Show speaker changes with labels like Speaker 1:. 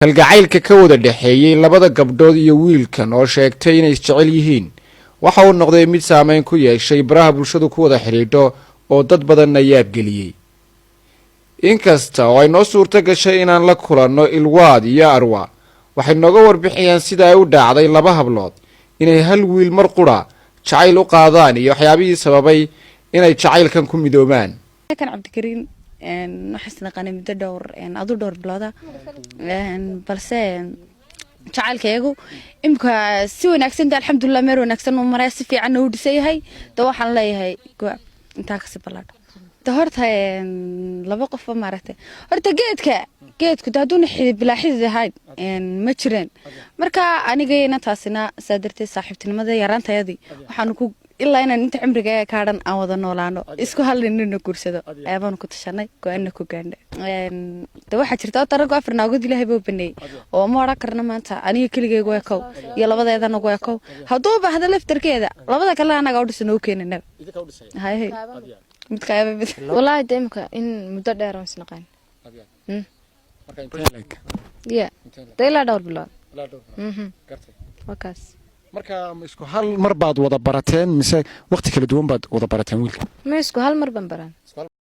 Speaker 1: kalgacaylka ka wada dhaxeeyay labada gabdhood iyo wiilkan oo sheegtay inay jecel yihiin waxa uu noqday mid saameyn ku yeeshay baraha bulshadu ku wada xiriidho oo dad badan yaab geliyay. inkasta oo ay noo suurto gashay inaan la kulanno Ilwaad iyo Arwa waxay nooga warbixiyeen sida ay u dhacday laba hablood inay hal wiil mar qura jacayl u qaadaan iyo waxyaabihii sababay inay jacaylkan ku midoobaan.
Speaker 2: kan Cabdikariin waxaan naqaanay muddo dhowr bilooda balse jacaylkaygu imka si wanaagsan alxamdulillah meer wanaagsan oo maray si fiican u dhisay waxaan leeyahay inta ka sibalaad horta laba qof ma maaragtay horta geedku daduna xidid bilaa xidid ahayd ma jireen marka anigayna taasina saadirtay saaxiibtinimada yaraantayadii waxaan ku ilaa inaan inta cimriga ka hadhan aan wada noolaano isku halnina guursado ayaan ku tashanay go'aanna ku gaandhay waxa jirta tarago afarnaagod Ilaahay buu baneeyay oo ma oran karna maanta aniga keligay way kow iyo labadeedana way kow haduu baahda laftarkeeda labada kale anaga u dhisano keenana hay mid qaybay wallahi deemka in muddo dheer aan isnaqaan
Speaker 1: marka inta like
Speaker 2: deela dhowr bilood
Speaker 1: gartay
Speaker 2: wakaas
Speaker 1: marka isku hal mar baad wada barateen mise waqti kala duwan baad wada barateen wiilka
Speaker 2: ma isku hal mar ban baran